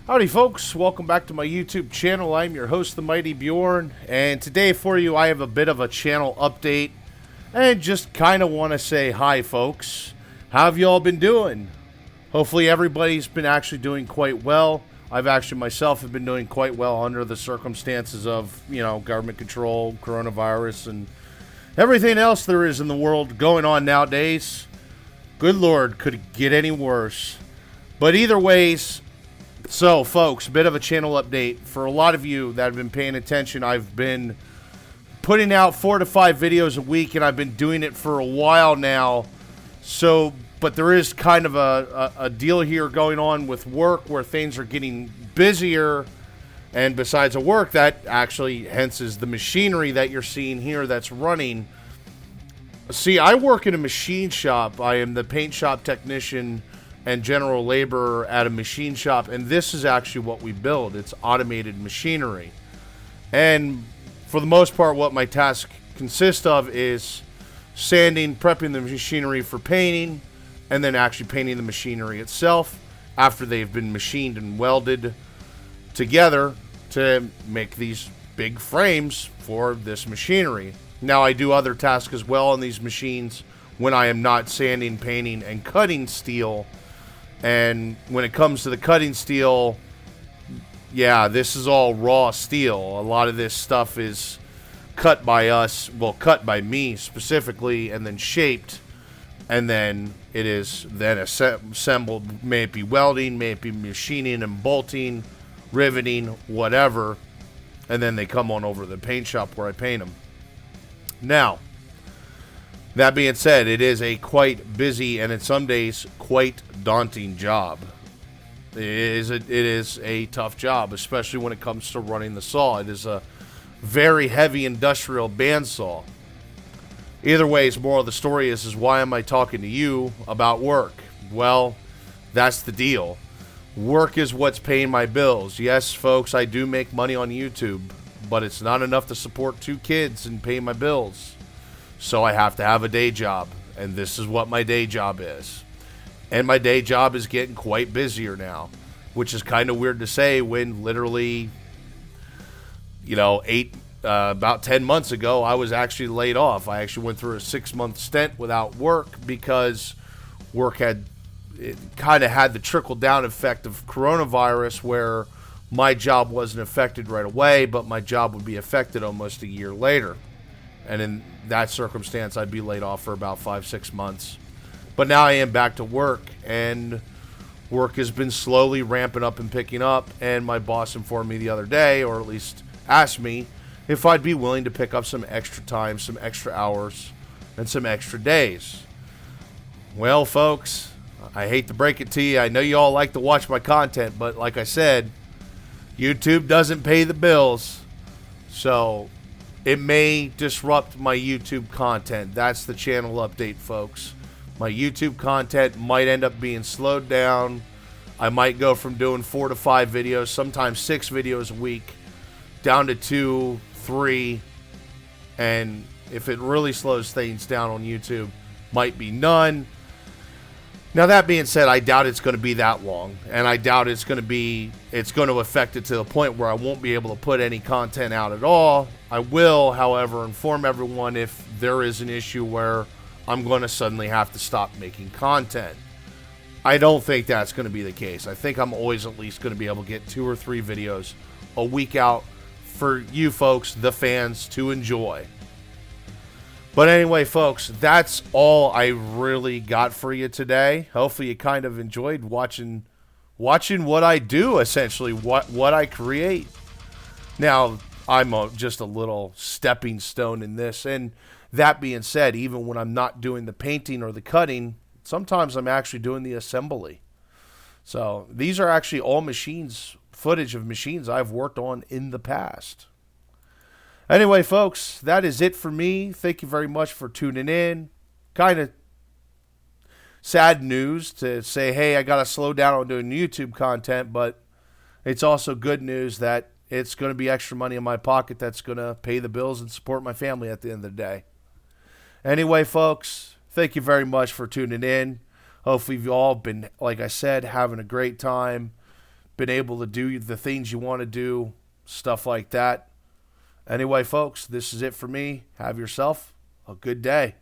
Howdy folks, welcome back to my YouTube channel. I'm your host, the Mighty Bjorn, and today for you I have a bit of a channel update and just kind of want to say hi folks. How have you all been doing? Hopefully everybody's been actually doing quite well. I've actually myself have been doing quite well under the circumstances of, government control, coronavirus, and everything else there is in the world going on nowadays. Good Lord, could it get any worse? But either ways, so, folks, a bit of a channel update. For a lot of you that have been paying attention, I've been putting out 4 to 5 videos a week, and I've been doing it for a while now. So, but there is kind of a deal here going on with work where things are getting busier. And besides the work, that actually, hence, is the machinery that you're seeing here that's running. See, I work in a machine shop. I am the paint shop technician and general laborer at a machine shop, and this is actually what we build. It's automated machinery. And for the most part, what my task consists of is sanding, prepping the machinery for painting, and then actually painting the machinery itself after they've been machined and welded together to make these big frames for this machinery. Now, I do other tasks as well on these machines when I am not sanding, painting, and cutting steel. And when it comes to the cutting steel, yeah, this is all raw steel. A lot of this stuff is cut by us, well, cut by me specifically, and then shaped. And then it is then assembled, may it be welding, may it be machining and bolting, riveting, whatever. And then they come on over to the paint shop where I paint them. Now, that being said, it is a quite busy and in some days quite daunting job. It is a tough job, especially when it comes to running the saw. It is a very heavy industrial bandsaw. Either way, moral of the story is why am I talking to you about work? Well, that's the deal. Work is what's paying my bills. Yes, folks, I do make money on YouTube, but it's not enough to support 2 kids and pay my bills. So I have to have a day job, and this is what my day job is. And my day job is getting quite busier now, which is kind of weird to say when literally, about 10 months ago, I was actually laid off. I actually went through a 6-month stint without work because work had the trickle-down effect of coronavirus where my job wasn't affected right away, but my job would be affected almost a year later. And in that circumstance, I'd be laid off for about 5-6 months. But now I am back to work, and work has been slowly ramping up and picking up. And my boss informed me the other day, or at least asked me, if I'd be willing to pick up some extra time, some extra hours, and some extra days. Well, folks, I hate to break it to you. I know you all like to watch my content, but like I said, YouTube doesn't pay the bills. So it may disrupt my YouTube content. That's the channel update, folks. My YouTube content might end up being slowed down. I might go from doing 4 to 5 videos, sometimes 6 videos a week, down to 2, 3. And if it really slows things down on YouTube, might be none. Now, that being said, I doubt it's going to be that long, and I doubt it's going to affect it to the point where I won't be able to put any content out at all. I will, however, inform everyone if there is an issue where I'm going to suddenly have to stop making content. I don't think that's going to be the case. I think I'm always at least going to be able to get 2 or 3 videos a week out for you folks, the fans, to enjoy. But anyway, folks, that's all I really got for you today. Hopefully you kind of enjoyed watching what I do, essentially, what I create. Now, I'm just a little stepping stone in this. And that being said, even when I'm not doing the painting or the cutting, sometimes I'm actually doing the assembly. So these are actually all footage of machines I've worked on in the past. Anyway, folks, that is it for me. Thank you very much for tuning in. Kind of sad news to say, hey, I got to slow down on doing YouTube content, but it's also good news that it's going to be extra money in my pocket that's going to pay the bills and support my family at the end of the day. Anyway, folks, thank you very much for tuning in. Hopefully you've all been, like I said, having a great time. been able to do the things you want to do, stuff like that. Anyway, folks, this is it for me. Have yourself a good day.